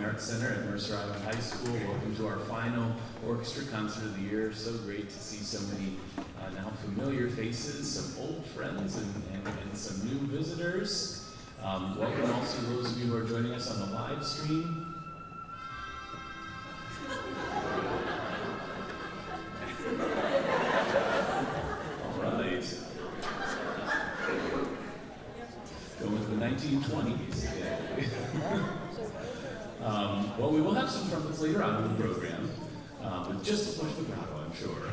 Arts Center at Mercer Island High School. Welcome to our final orchestra concert of the year. So great to see so many now familiar faces, some old friends, and some new visitors. Welcome also to those of you who are joining us on the live stream. All right. Going with the 1920s. Well, we will have some trumpets later on in the program, with just a push vibrato, I'm sure.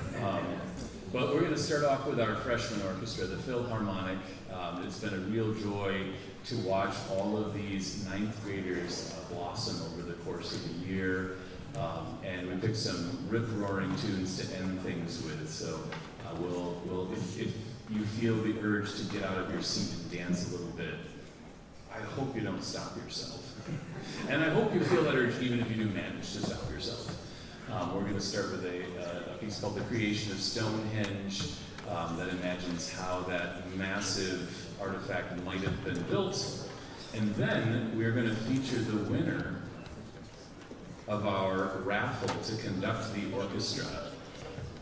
But we're going to start off with our freshman orchestra, the Philharmonic. It's been a real joy to watch all of these ninth graders blossom over the course of the year. And we picked some rip-roaring tunes to end things with. So if you feel the urge to get out of your seat and dance a little bit, I hope you don't stop yourself. And I hope you feel that urge even if you do manage to stop yourself. We're going to start with a piece called The Creation of Stonehenge that imagines how that massive artifact might have been built. And then we're going to feature the winner of our raffle to conduct the orchestra.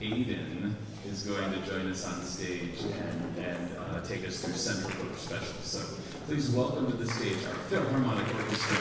Aiden is going to join us on stage and take us through Central Coach Special. So please welcome to the stage our Philharmonic Orchestra.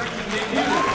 to debut.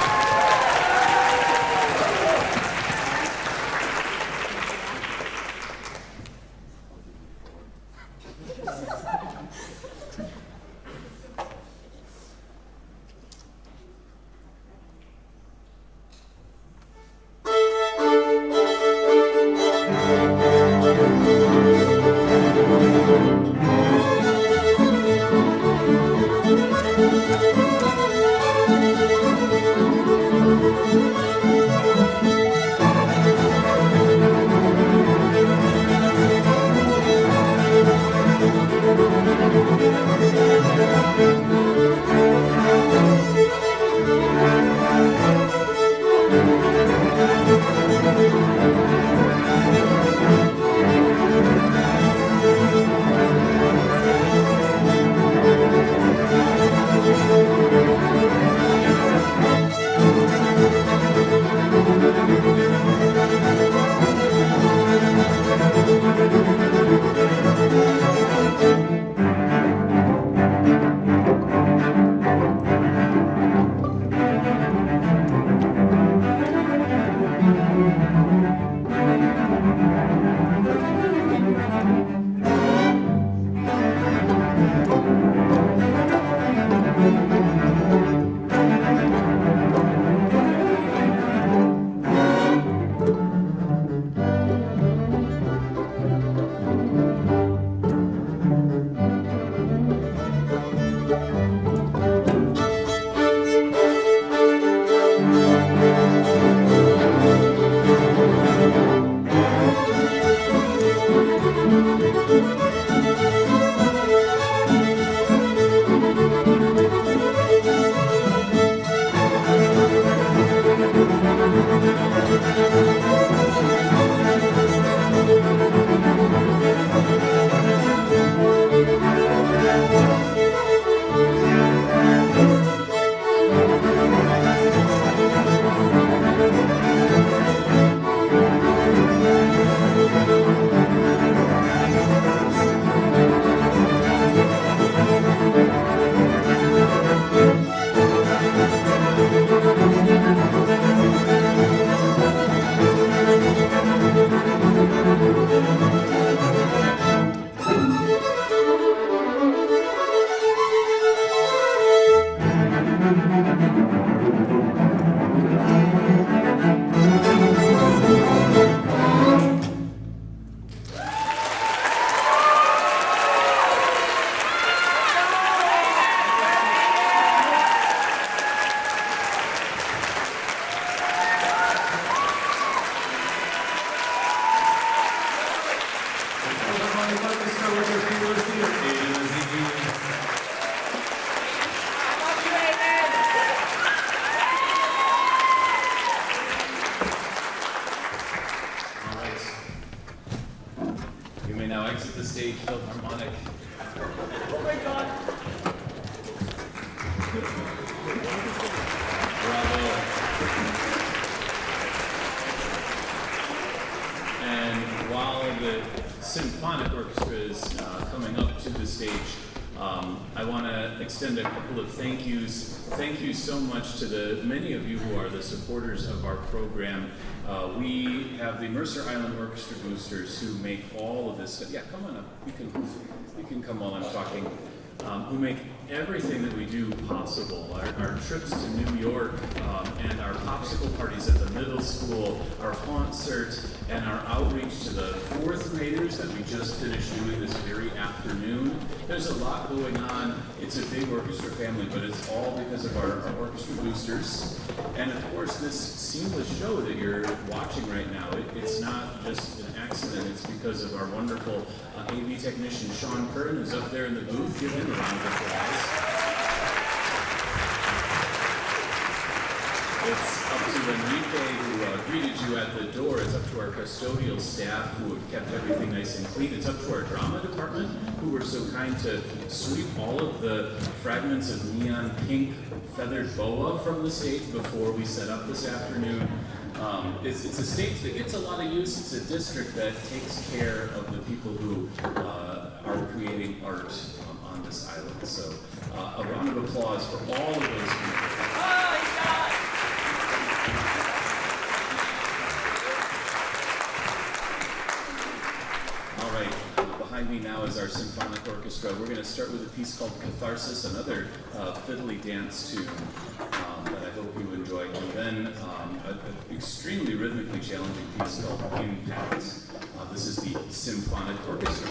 stage Philharmonic. Oh my God! Bravo. And while the Symphonic Orchestra is coming up to the stage, I want to extend a couple of thank yous. Thank you so much to the many of you who are the supporters of our program. We have the Mercer Island Orchestra Boosters who make all of this stuff. Yeah, come on up. You can come while I'm talking. Who make everything that we do possible. Our trips to New York and our popsicle parties at the middle school, our concert, and our outreach to the fourth graders that we just finished doing this very afternoon. There's a lot going on. It's a big orchestra family, but it's all because of our orchestra boosters. And of course, this seamless show that you're watching right now, it's not just an accident. It's because of our wonderful AV technician, Sean Curran, who's up there in the booth. Give him a round of applause. It's up to Enrique, who greeted you at the door. It's up to our custodial staff, who have kept everything nice and clean. It's up to our drama department, who were so kind to sweep all of the fragments of neon pink feathered boa from the stage before we set up this afternoon. It's a stage that gets a lot of use. It's a district that takes care of the people who are creating art on this island. So a round of applause for all of those people. now is our Symphonic Orchestra. We're going to start with a piece called Catharsis, another fiddly dance tune that I hope you enjoy, and then an extremely rhythmically challenging piece called Impact. This is the Symphonic Orchestra.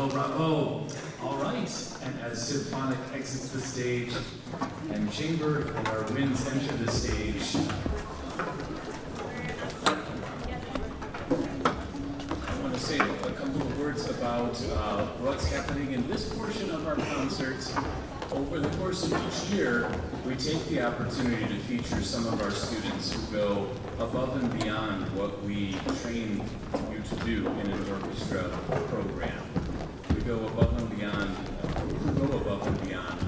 Bravo. All right. And as Symphonic exits the stage and Chamber and our winds enter the stage, I want to say a couple of words about what's happening in this portion of our concert. Over the course of each year, we take the opportunity to feature some of our students who go above and beyond what we train you to do in an orchestra program. We go above and beyond,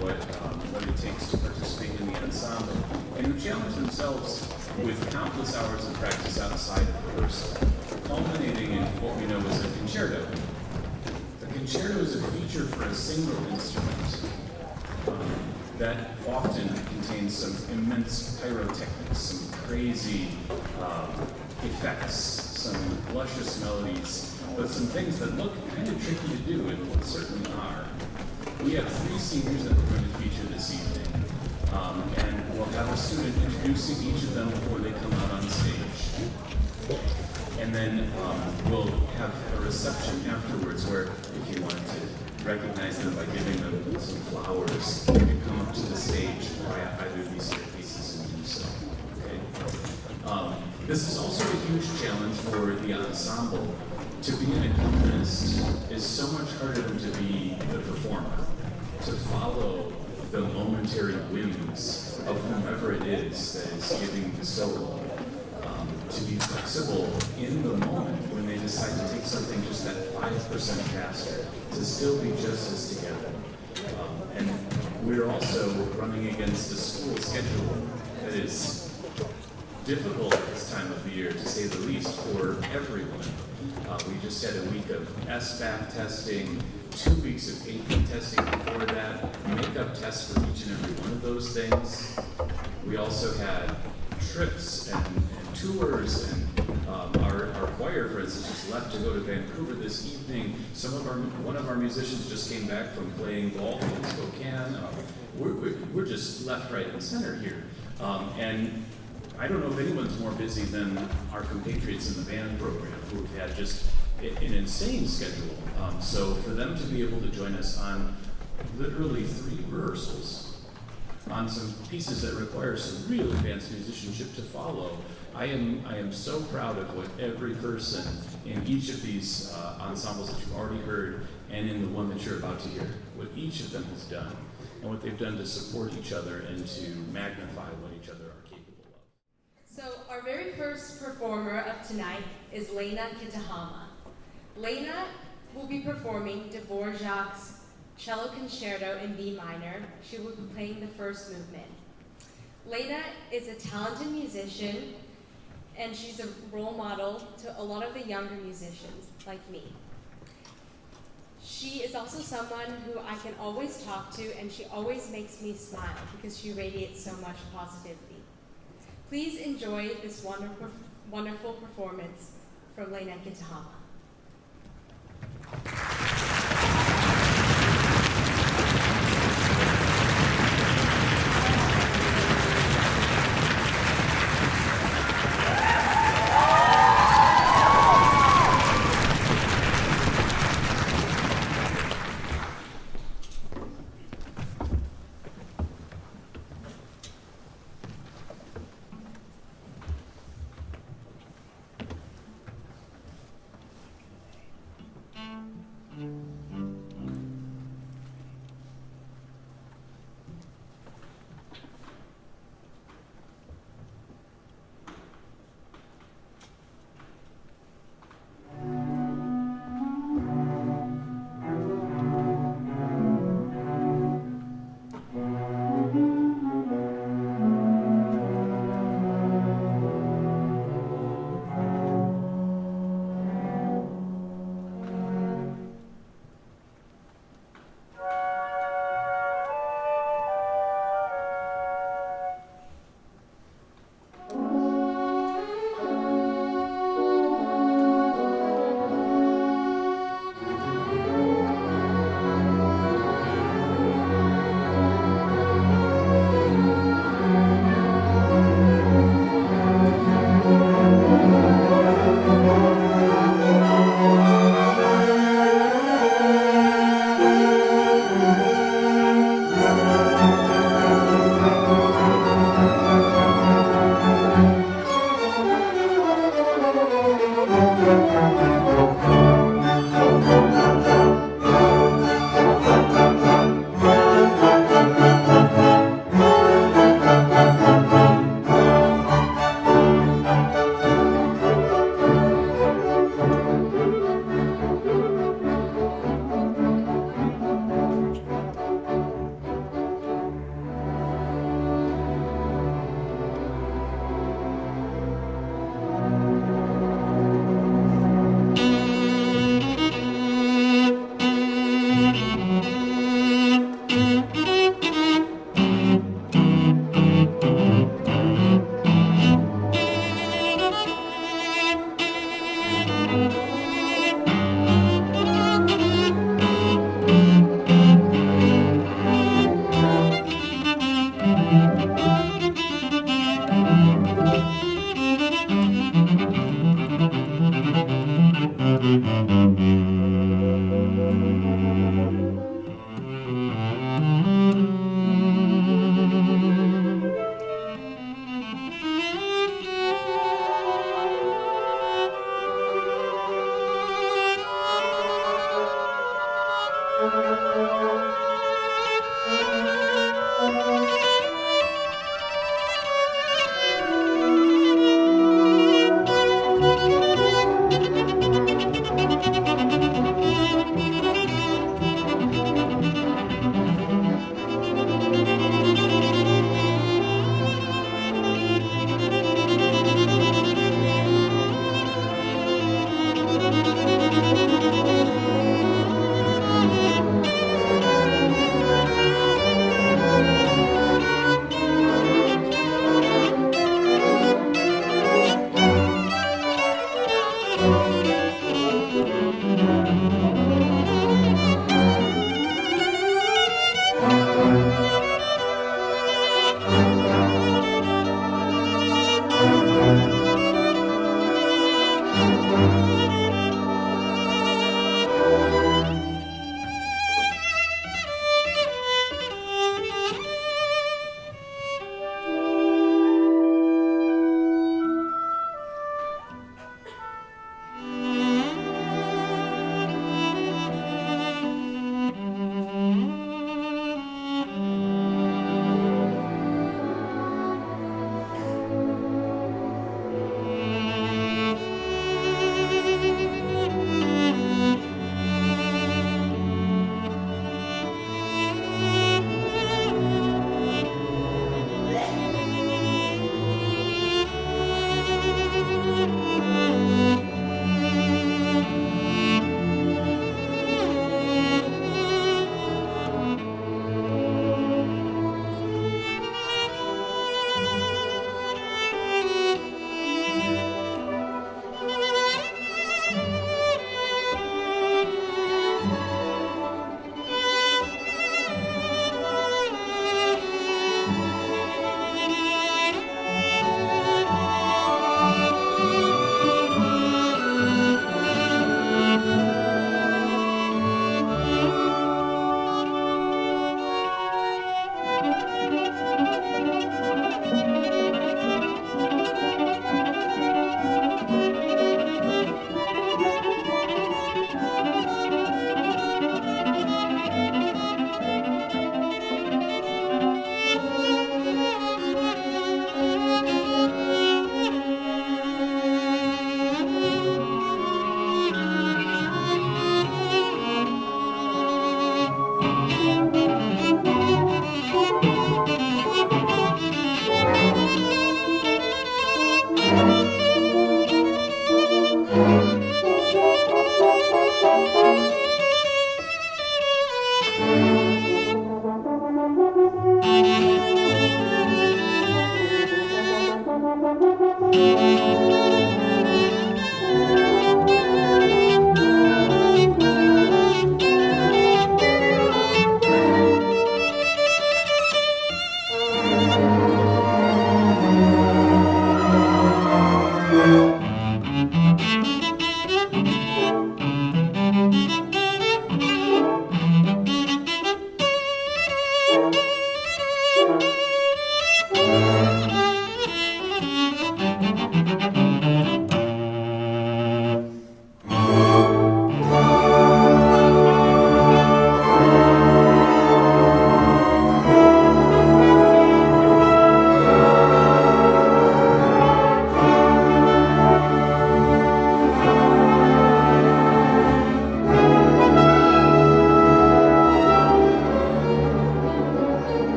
what it takes to participate in the ensemble, and who challenge themselves with countless hours of practice outside of course, culminating in what we know as a concerto. The concerto is a feature for a single instrument that often contains some immense pyrotechnics, some crazy effects, some luscious melodies, but some things that look kind of tricky to do, and certainly are. We have 3 seniors that we're going to feature this evening, and we'll have a student introducing each of them before they come out on stage. And then we'll have a reception afterwards where, if you want to recognize them by giving them some flowers, you can come up to the stage by either of these staircases and do so. Okay? This is also a huge challenge for the ensemble. To be an accompanist is so much harder than to be the performer. To follow the momentary whims of whomever it is that is giving the solo. To be flexible in the moment when they decide to take something just that 5% faster, to still be just as together. And we're also running against a school schedule that is difficult this time of the year, to say the least, for everyone. We just had a week of SBAC testing, 2 weeks of AP testing before that, makeup tests for each and every one of those things. We also had trips and tours, and our choir, for instance, just left to go to Vancouver this evening. One of our musicians just came back from playing golf in Spokane. We're just left, right, and center here. And I don't know if anyone's more busy than our compatriots in the band program, who've had just an insane schedule. So for them to be able to join us on literally 3 rehearsals, on some pieces that require some real advanced musicianship to follow, I am so proud of what every person in each of these ensembles that you've already heard, and in the one that you're about to hear, what each of them has done, and what they've done to support each other and to magnify what each other are capable of. So our very first performer of tonight is Leyna Kitahama. Leyna will be performing Dvorak's Cello Concerto in B minor. She will be playing the first movement. Leyna is a talented musician, and she's a role model to a lot of the younger musicians. like me. She is also someone who I can always talk to, and she always makes me smile because she radiates so much positivity. Please enjoy this wonderful performance from Leyna Kitahama.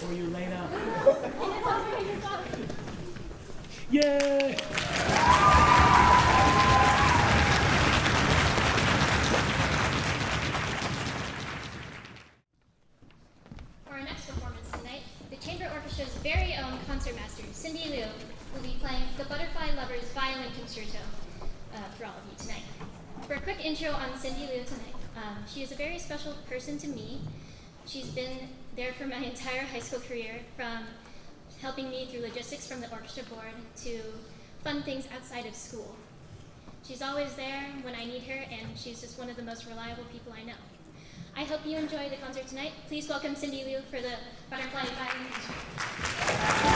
for you, Leyna. Yay! For our next performance tonight, the Chamber Orchestra's very own concertmaster, Cindy Liu, will be playing the Butterfly Lovers Violin Concerto for all of you tonight. For a quick intro on Cindy Liu tonight, she is a very special person to me. She's been there for my entire high school career, from helping me through logistics from the orchestra board to fun things outside of school. She's always there when I need her, and she's just one of the most reliable people I know. I hope you enjoy the concert tonight. Please welcome Cindy Liu for the Butterfly Violin Concerto.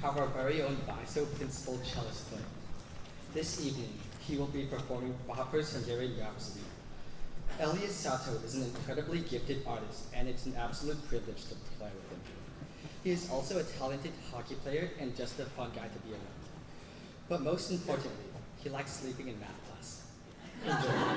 have our very own BISO principal cellist playing. This evening, he will be performing Bach's Hungarian Rhapsody. Elliott Sato is an incredibly gifted artist, and it's an absolute privilege to play with him. He is also a talented hockey player and just a fun guy to be around. But most importantly, he likes sleeping in math class. Enjoy.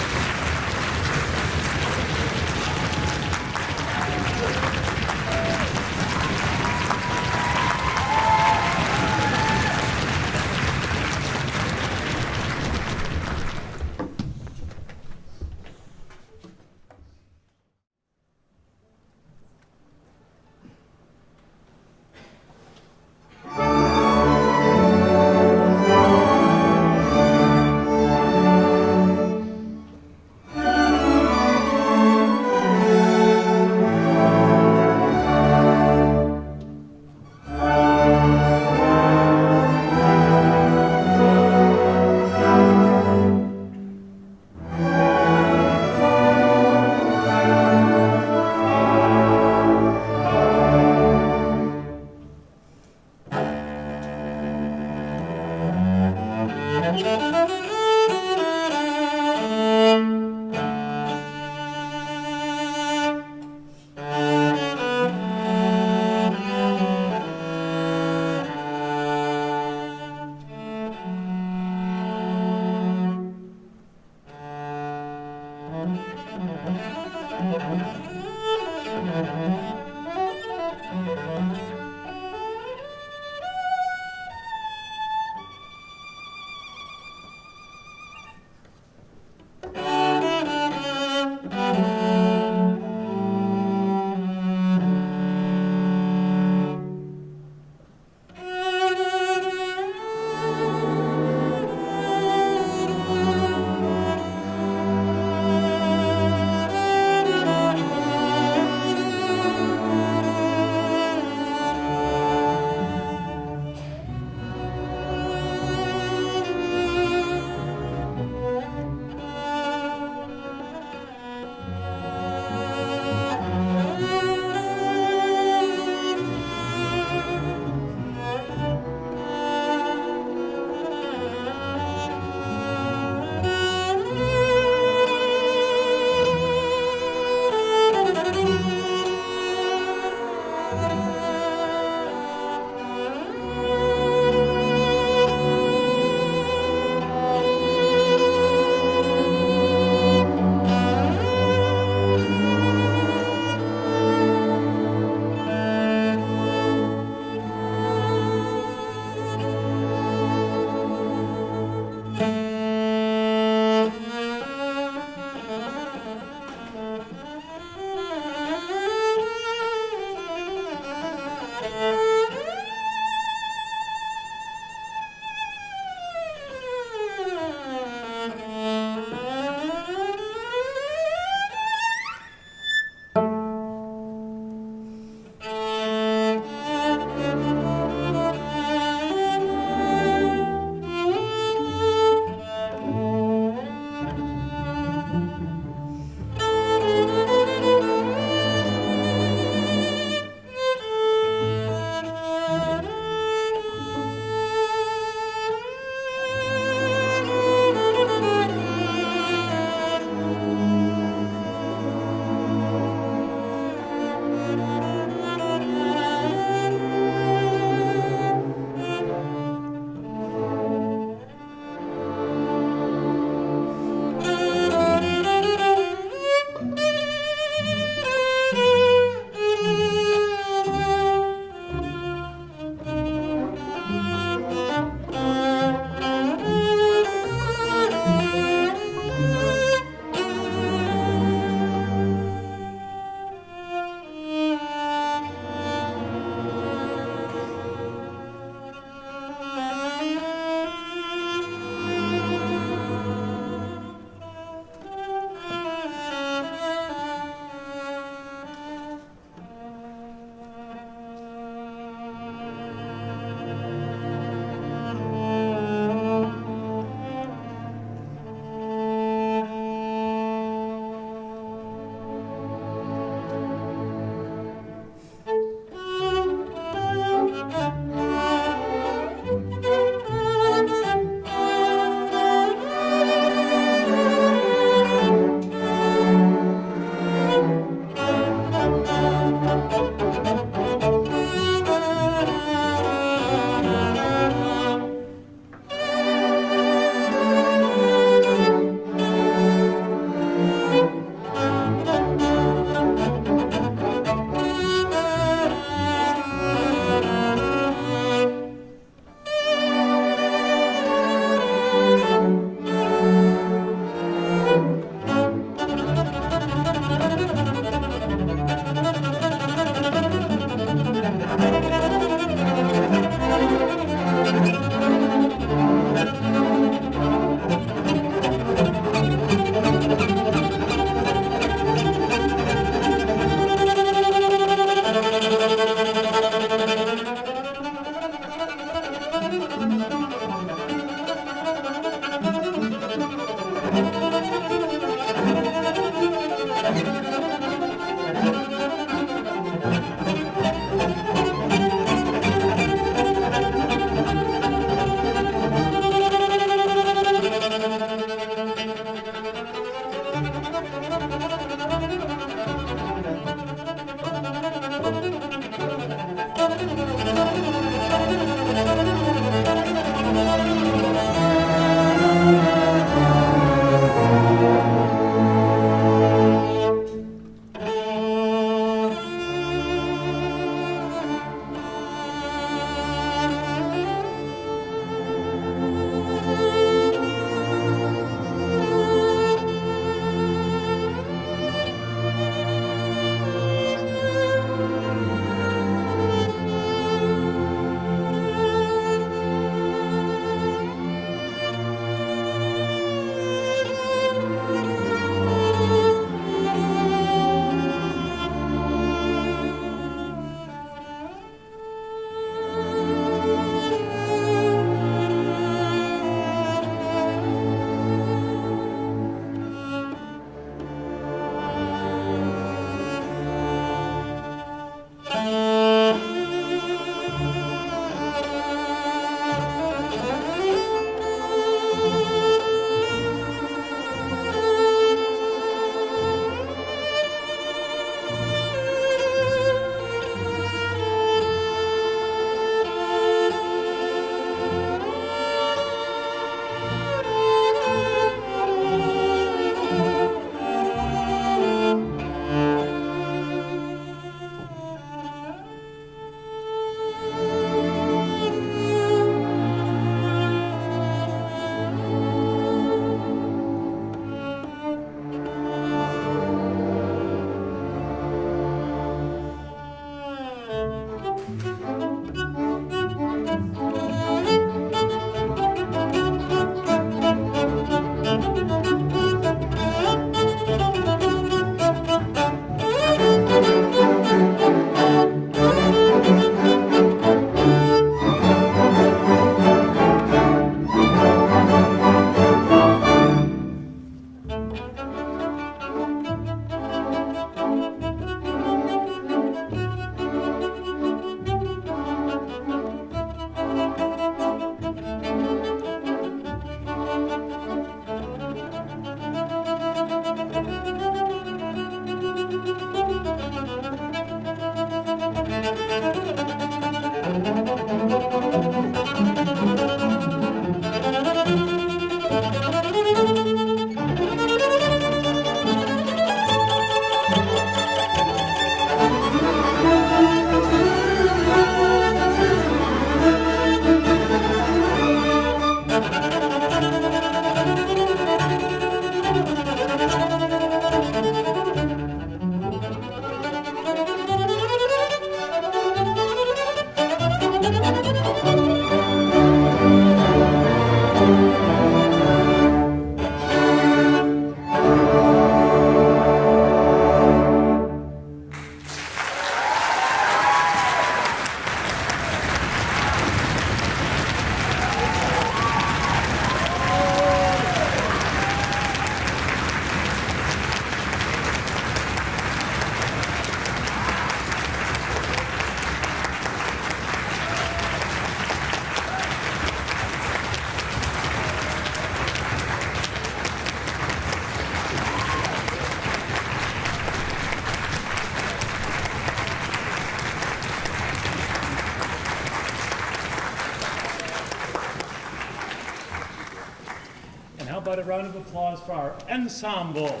How about a round of applause for our ensemble?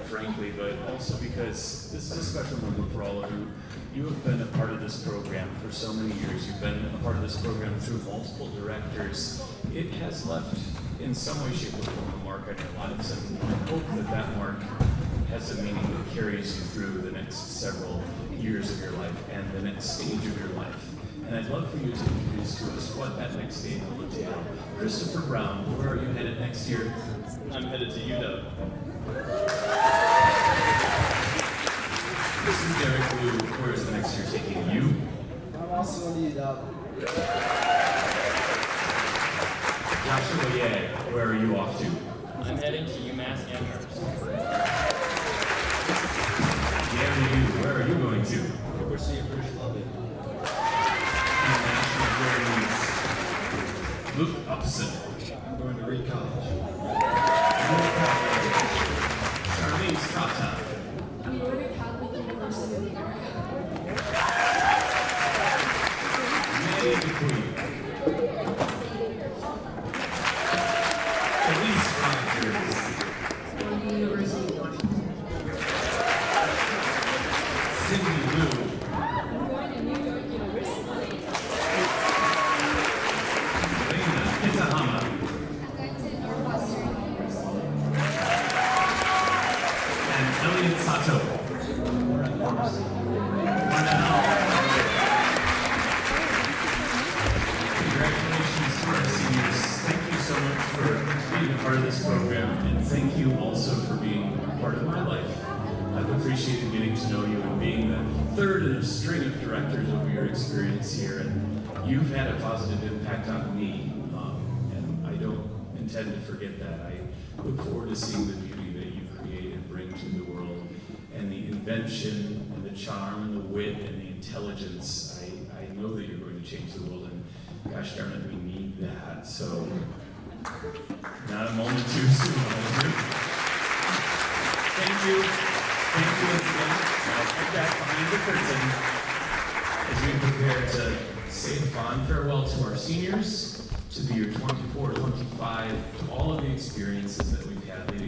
Frankly, but also because this is a special moment for all of you. You have been a part of this program for so many years. You've been a part of this program through multiple directors. It has left, in some way, shape, or form, a mark on your lives, and I hope that that mark has a meaning that carries you through the next several years of your life and the next stage of your life. And I'd love for you to introduce to us what that next stage will entail. Christopher Brown, where are you headed next year? I'm headed to UW. This is Derek Blue. Where is the next year taking you? I'm also going to UW. Joshua Ye, where are you off to? I'm heading to UMass Amherst. Gary, where are you going to? University of British Columbia. Luke Upson. I'm going to Reed College. Charlene Strata. I'm going to Catholic University of America. Manny DeQueen. Elise Rogers. Going to University of Washington. Cindy Liu. I'm going to New York University. Leyna Kitahama. I'm going to Northwestern University. And Elliott Sato. Congratulations to our seniors. Thank you so much for being a part of this program, and thank you also for being a part of my life. I've appreciated getting to know you and being the third in a string of directors over your experience here, and you've had a positive impact on me, and I don't intend to forget that. I look forward to seeing the beauty that you create and bring to the world, and the invention and the charm and the wit and the intelligence. I know that you're going to change the world, and gosh darn it, we need that. So, not a moment too soon, all of you. Thank you. Thank you once again. I'll put that behind the curtain as we prepare to say a fond farewell to our seniors, to the year 24, 25, to all of the experiences that we've had leading